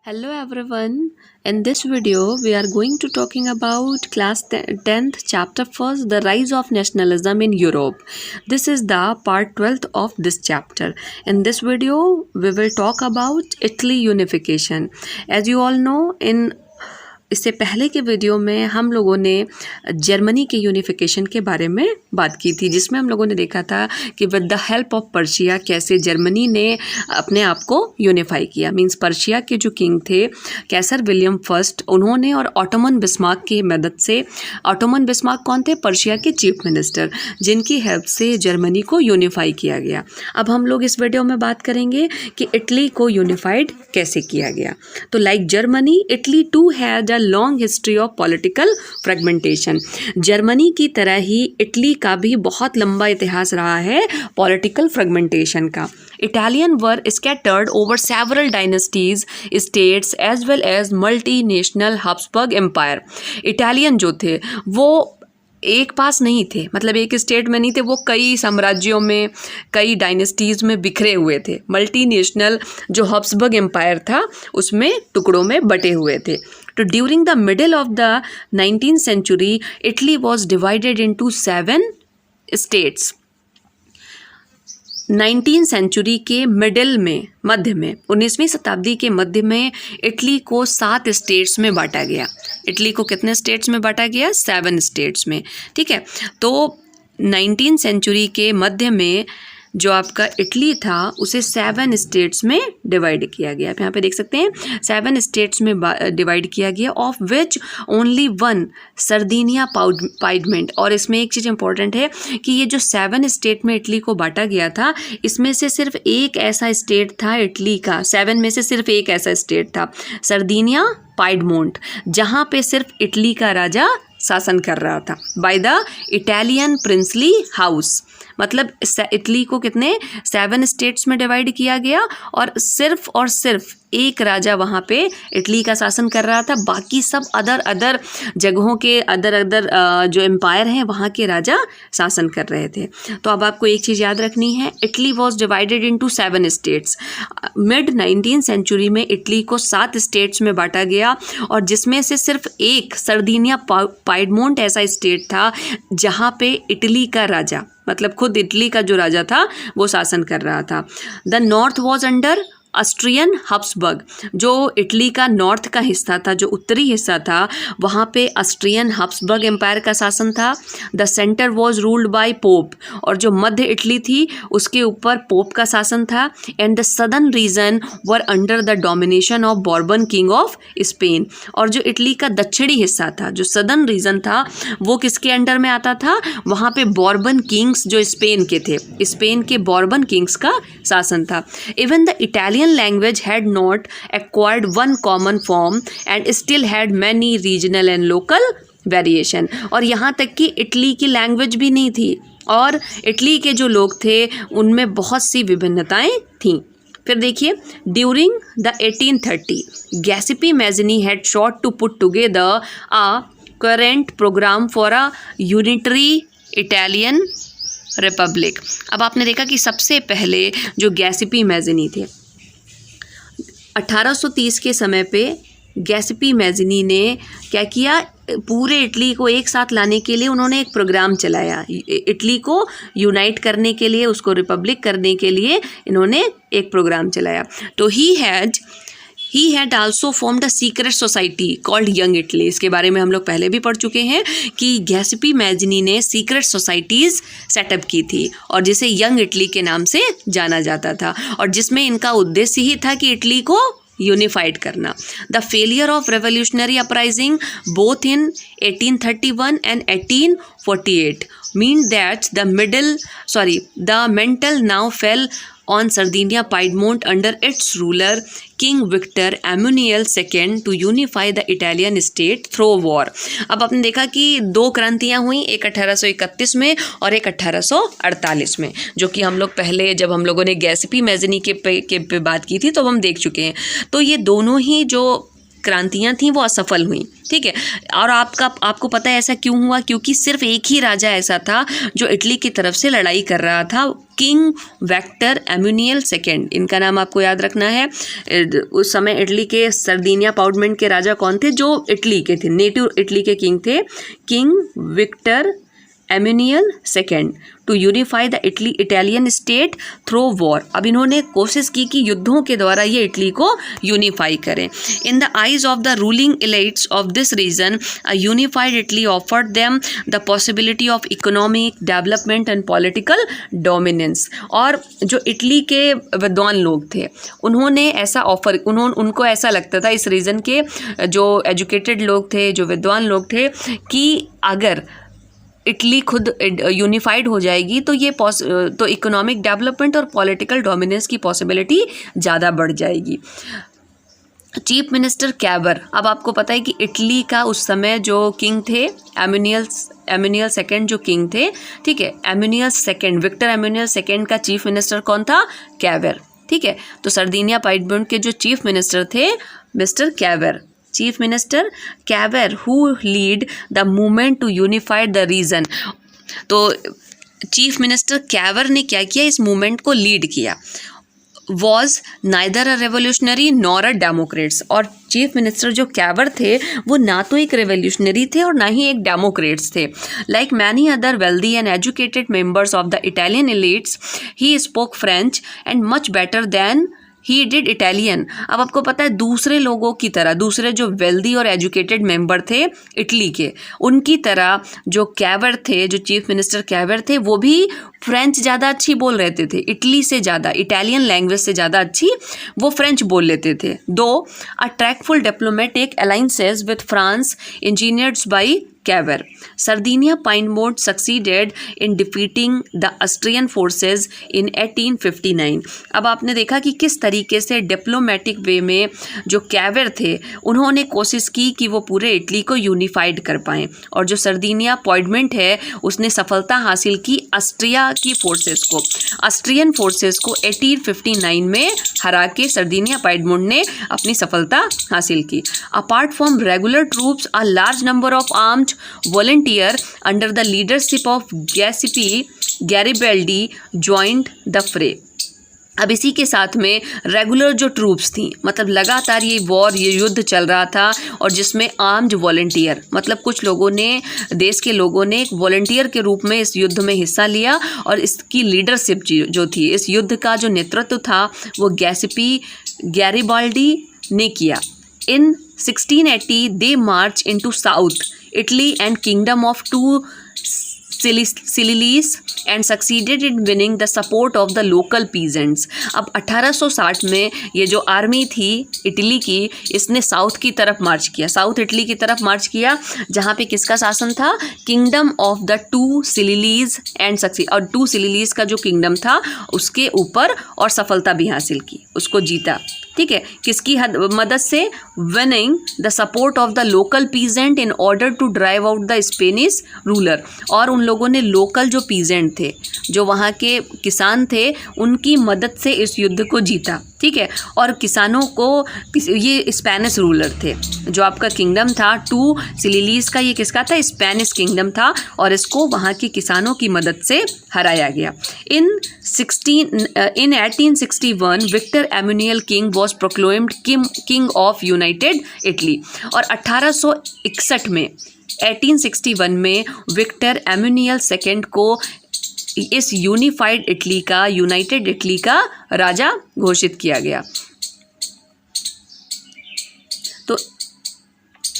Hello everyone. In this video we are going to talking about class 10th chapter 1st, the rise of nationalism in Europe. This is the part 12th of this chapter. In this video we will talk about Italy unification. As you all know, इससे पहले के video में हम लोगों ने Germany के unification के बारे में बात की थी, जिसमें हम लोगों ने देखा था कि with the help of Persia कैसे जर्मनी ने अपने आप को यूनिफाई किया। मींस पर्शिया के जो किंग थे कैसर विलियम फर्स्ट, उन्होंने और ऑटोमन बिस्मार्क की मदद से, ऑटोमन बिस्मार्क कौन थे? पर्शिया के चीफ मिनिस्टर, जिनकी हेल्प से जर्मनी को यूनिफाई किया गया। अब हम लोग इस वीडियो में बात करेंगे कि इटली को यूनिफाइड कैसे किया गया। तो like Germany, Italy too had long history of political fragmentation. Germany की तरह ही इटली का भी बहुत लंबा इतिहास रहा है पॉलिटिकल फ्रेगमेंटेशन का। Italian were scattered over several dynasties, states as well as multinational Habsburg empire. Italian जो थे वो एक पास नहीं थे, मतलब एक स्टेट में नहीं थे, वो कई साम्राज्यों में, कई डायनेस्टीज़ में बिखरे हुए थे। मल्टीनेशनल जो हब्सबर्ग एम्पायर था उसमें टुकड़ों में बटे हुए थे। तो during the middle of the 19th century Italy was divided into 7 states. 19th century के मिडिल में, मध्य में, 19वीं शताब्दी के मध्य में इटली को 7 स्टेट्स में बांटा गया। इटली को कितने स्टेट्स में बांटा गया? 7 स्टेट्स में। ठीक है, तो 19th century के मध्य में जो आपका इटली था उसे 7 स्टेट्स में डिवाइड किया गया। आप यहाँ पे देख सकते हैं 7 स्टेट्स में डिवाइड किया गया, ऑफ विच ओनली 1 सरदीनिया पाइडमेंट। और इसमें एक चीज़ इंपॉर्टेंट है कि ये जो 7 स्टेट में इटली को बांटा गया था, इसमें से सिर्फ एक ऐसा स्टेट था इटली का, 7 में से सिर्फ एक ऐसा स्टेट था, सरदीनिया पाइडमोंट, जहाँ पे सिर्फ इटली का राजा शासन कर रहा था by the Italian princely house. मतलब इटली को कितने 7 स्टेट्स में डिवाइड किया गया और सिर्फ एक राजा वहाँ पे इटली का शासन कर रहा था। बाकी सब अदर जगहों के अदर जो एम्पायर हैं वहाँ के राजा शासन कर रहे थे। तो अब आपको एक चीज़ याद रखनी है, Italy was divided into 7 states. Mid 19th century में इटली को 7 स्टेट्स में बांटा गया, और जिसमें से सिर्फ एक सरदीनिया पाइडमोंट ऐसा स्टेट था जहाँ पे इटली का राजा, मतलब खुद इटली का जो राजा था वो शासन कर रहा था। The north was under Austrian Habsburg. जो इटली का नॉर्थ का हिस्सा था, जो उत्तरी हिस्सा था, वहाँ पे ऑस्ट्रियन हब्सबर्ग एम्पायर का शासन था। The centre was ruled by pope, और जो मध्य इटली थी उसके ऊपर पोप का शासन था। And the southern reason were under the domination of Bourbon king of Spain. और जो इटली का दक्षिणी हिस्सा था, जो सदर्न रीजन था, वो किसके अंडर में आता था? वहाँ पे बॉर्बन किंग्स जो स्पेन के थे, स्पेन के बॉर्बन किंग्स का शासन था। Even the Italian language had not acquired one common form and still had many regional and local variation। और यहाँ तक कि इटली की लैंग्वेज भी नहीं थी और इटली के जो लोग थे उनमें बहुत सी विभिन्नताएं थीं। फिर देखिए, during the 1830 Giuseppe Mazzini had sought to put together a coherent programme for a unitary Italian republic. अब आपने देखा कि सबसे पहले जो गैसिपी मैज़नी थे, 1830 के समय पे गैसिपी मैज़नी ने क्या किया? पूरे इटली को एक साथ लाने के लिए उन्होंने एक प्रोग्राम चलाया। इटली को यूनाइट करने के लिए, उसको रिपब्लिक करने के लिए इन्होंने एक प्रोग्राम चलाया। तो he had also formed a secret society called young Italy. इसके बारे में हम लोग पहले भी पढ़ चुके हैं कि गैसिपी मैज़नी ने सीक्रेट सोसाइटीज़ सेटअप की थी और जिसे यंग इटली के नाम से जाना जाता था, और जिसमें इनका उद्देश्य ही था कि इटली को यूनिफाइड करना। The failure of revolutionary uprising both in 1831 and 1848 mean that the mental now fail on Sardinia Piedmont under its ruler King Victor Emmanuel II to unify the Italian state through war। अब आपने देखा कि 2 क्रांतियाँ हुई, एक 1831 में और एक 1848 में, जो कि हम लोग पहले जब हम लोगों ने गैसिपी मैज़नी के पे बात की थी तो हम देख चुके हैं। तो ये दोनों ही जो क्रांतियाँ थीं वो असफल हुई। ठीक है, और आपको पता है ऐसा क्यों हुआ? क्योंकि सिर्फ एक ही राजा ऐसा था जो इटली की तरफ से लड़ाई कर रहा था, किंग विक्टर एम्यूनियल सेकेंड, इनका नाम आपको याद रखना है। उस समय इटली के सर्दिनिया पाउडमेंट के राजा कौन थे? जो इटली के थे, नेटिव इटली के किंग थे, king Victor Emmanuel second, to unify the Italian state through war. अब इन्होंने कोशिश की कि युद्धों के द्वारा ये इटली को यूनिफाई करें। In the eyes of the ruling elites of this region a unified Italy offered them the possibility of economic development and political dominance. और जो इटली के विद्वान लोग थे उन्होंने ऐसा ऑफर, उनको ऐसा लगता था, इस रीजन के जो एजुकेटेड लोग थे, जो विद्वान लोग थे, कि अगर इटली खुद यूनिफाइड हो जाएगी तो ये तो इकोनॉमिक डेवलपमेंट और पॉलिटिकल डोमिनेंस की पॉसिबिलिटी ज़्यादा बढ़ जाएगी। चीफ मिनिस्टर कैवर, अब आपको पता है कि इटली का उस समय जो किंग थे एम्यूनियल सेकेंड जो किंग थे, ठीक है, एम्यूनियल सेकेंड, विक्टर एम्यूनियल सेकेंड का चीफ मिनिस्टर कौन था? कैवर, ठीक है। तो सर्दिनिया पाइडमेंट के जो चीफ मिनिस्टर थे mister Cavour, chief minister Cavour, who lead the movement to unified the region. तो चीफ मिनिस्टर कैवर ने क्या किया? इस मूवमेंट को लीड किया। Was neither a revolutionary nor a democrats, और चीफ मिनिस्टर जो कैवर थे वो ना तो एक रेवोल्यूशनरी थे और ना ही एक डेमोक्रेट्स थे। Like many other wealthy and educated members of the Italian elites, he spoke French and much better than he did Italian. अब आपको पता है दूसरे लोगों की तरह, दूसरे जो वेल्दी और एजुकेटेड मेंबर थे इटली के, उनकी तरह जो कैवर थे, जो चीफ मिनिस्टर कैवर थे, वो भी फ्रेंच ज़्यादा अच्छी बोल लेते थे, इटली से ज़्यादा, इटालियन लैंग्वेज से ज़्यादा अच्छी वो फ्रेंच बोल लेते थे। Though a tactful diplomatic alliances with France engineered by Cavour, Sardinia Piedmont succeeded in defeating the Austrian forces in 1859। अब आपने देखा कि किस तरीके से डिप्लोमेटिक वे में जो कैवर थे उन्होंने कोशिश की कि वो पूरे इटली को यूनिफाइड कर पाएँ, और जो सर्दिनिया पॉइडमेंट है उसने सफलता हासिल की ऑस्ट्रिया की फोर्सेस को, ऑस्ट्रियन फोर्सेस को 1859 में हरा के सर्दिनिया पाइडमोंट ने अपनी सफलता हासिल की। Apart from regular troops a large number of armed volunteer under the leadership of Garibaldi joined the fray। अब इसी के साथ में रेगुलर जो ट्रूप्स थी, मतलब लगातार ये युद्ध चल रहा था, और जिसमें आर्म्ड वॉलंटियर, मतलब कुछ लोगों ने, देश के लोगों ने एक वॉलंटियर के रूप में इस युद्ध में हिस्सा लिया, और इसकी लीडरशिप जो थी, इस युद्ध का जो नेतृत्व था वो गैरिबाल्डी ने किया। इन 1680 they march into South Italy and Kingdom of two Sicilies and succeeded in winning the support of the local peasants। अब 1860 में ये जो आर्मी थी इटली की, इसने साउथ की तरफ मार्च किया, साउथ इटली की तरफ मार्च किया, जहाँ पे किसका शासन था? Kingdom of the two Sicilies and succeed, और टू सिलिलीज का जो किंगडम था उसके ऊपर और सफलता भी हासिल की, उसको जीता। ठीक है, किसकी मदद से? Winning the support of the local peasant in order to drive out the Spanish ruler. और उन लोगों ने लोकल जो पीजेंट थे, जो वहाँ के किसान थे, उनकी मदद से इस युद्ध को जीता। ठीक है, और किसानों को, ये स्पेनिश रूलर थे, जो आपका किंगडम था टू सिलिलीज का, ये किसका था? स्पेनिश किंगडम था, और इसको वहाँ के किसानों की मदद से हराया गया। In 1861 Victor Emmanuel king was proclaimed king of united Italy. और 1861 में 1861 में विक्टर एम्यूनियल सेकेंड को इस यूनिफाइड इटली का, यूनाइटेड इटली का राजा घोषित किया गया। तो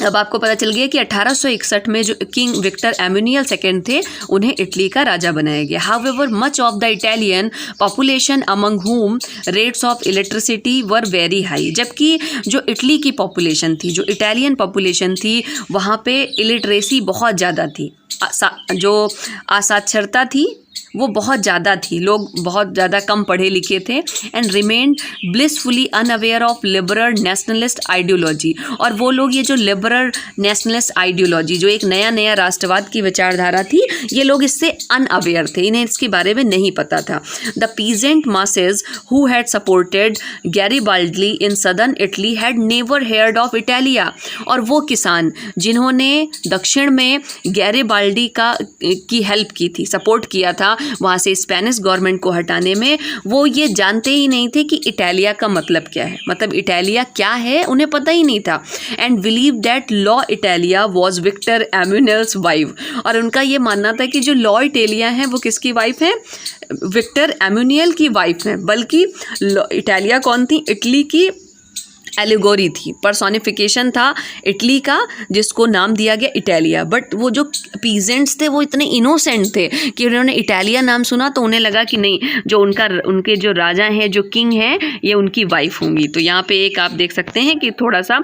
अब आपको पता चल गया कि 1861 में जो किंग विक्टर एम्यूनियल सेकेंड थे, उन्हें इटली का राजा बनाया गया। However much of the Italian population among whom rates of electricity were very high. जबकि जो इटली की पॉपुलेशन थी, जो इटालियन पॉपुलेशन थी, वहाँ पे इलिटरेसी बहुत ज़्यादा थी, जो असाक्षरता थी वो बहुत ज़्यादा थी, लोग बहुत ज़्यादा कम पढ़े लिखे थे। And remained blissfully unaware of liberal nationalist ideology. और वो लोग, ये जो लिबरल नेशनलिस्ट आइडियोलॉजी, जो एक नया राष्ट्रवाद की विचारधारा थी, ये लोग इससे अनअवेयर थे, इन्हें इसके बारे में नहीं पता था। The peasant masses who had supported Garibaldi in southern Italy had never heard of Italia. और वो किसान जिन्होंने दक्षिण में गैरिबाल्डी गारिबाल्डी की हेल्प की थी, सपोर्ट किया था वहाँ से स्पेनिश गवर्नमेंट को हटाने में, वो ये जानते ही नहीं थे कि इटालिया का मतलब क्या है, मतलब इटालिया क्या है उन्हें पता ही नहीं था। And believe that La Italia was Victor Emmanuel's wife, और उनका ये मानना था कि जो लॉ इटालिया है वो किसकी वाइफ है, विक्टर एम्यूनियल की वाइफ है। बल्कि इटालिया कौन थी, इटली की एलिगोरी थी, पर्सोनिफिकेशन था इटली का, जिसको नाम दिया गया इटालिया। बट वो जो पीजेंट्स थे वो इतने इनोसेंट थे कि उन्होंने इटालिया नाम सुना तो उन्हें लगा कि नहीं, जो उनके जो राजा हैं, जो किंग हैं, ये उनकी वाइफ होंगी। तो यहाँ पे एक आप देख सकते हैं कि थोड़ा सा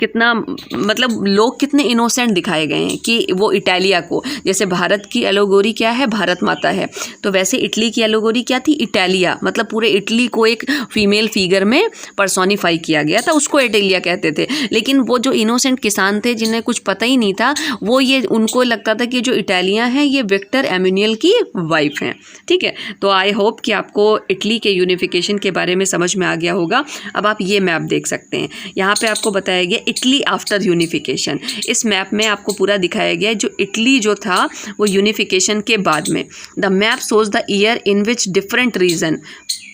कितना मतलब लोग कितने इनोसेंट दिखाए गए हैं कि वो इटालिया को, जैसे भारत की एलिगोरी क्या है, भारत माता है, तो वैसे इटली की एलिगोरी क्या थी, इटालिया, मतलब पूरे इटली को एक फीमेल फिगर में पर्सोनिफाई किया गया था, उसको इटालिया कहते थे। लेकिन वो जो इनोसेंट किसान थे जिन्हें कुछ पता ही नहीं था, वो ये उनको लगता था कि जो इटालिया हैं ये विक्टर एम्यूनियल की वाइफ हैं। ठीक है, तो आई होप कि आपको इटली के यूनिफिकेशन के बारे में समझ में आ गया होगा। अब आप ये मैप देख सकते हैं, यहाँ पे आपको बताया गया इटली आफ्टर यूनिफिकेशन। इस मैप में आपको पूरा दिखाया गया जो इटली जो था वो यूनिफिकेशन के बाद में। The map shows the year in which different region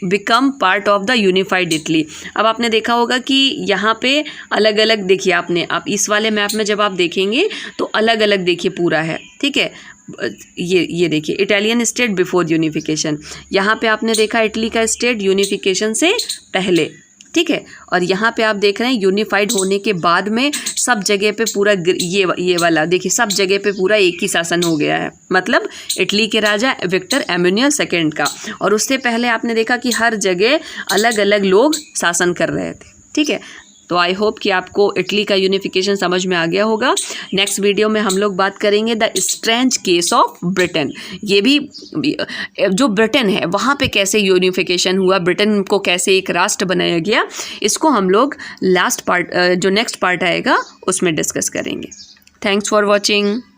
become part of the unified Italy. अब आपने देखा होगा कि यहाँ पे अलग अलग, देखिए आप इस वाले मैप में जब आप देखेंगे तो अलग अलग देखिए पूरा है। ठीक है, ये देखिए इटालियन स्टेट बिफोर यूनिफिकेशन, यहाँ पे आपने देखा इटली का स्टेट यूनिफिकेशन से पहले। ठीक है, और यहाँ पे आप देख रहे हैं यूनिफाइड होने के बाद में सब जगह पे पूरा ये वाला देखिए, सब जगह पे पूरा एक ही शासन हो गया है, मतलब इटली के राजा विक्टर एम्यूनियल सेकेंड का। और उससे पहले आपने देखा कि हर जगह अलग अलग लोग शासन कर रहे थे। ठीक है, तो आई होप कि आपको इटली का यूनिफिकेशन समझ में आ गया होगा। नेक्स्ट वीडियो में हम लोग बात करेंगे the strange case of Britain. ये भी जो ब्रिटेन है वहाँ पे कैसे यूनिफिकेशन हुआ, ब्रिटेन को कैसे एक राष्ट्र बनाया गया, इसको हम लोग लास्ट पार्ट जो नेक्स्ट पार्ट आएगा उसमें डिस्कस करेंगे। Thanks for watching.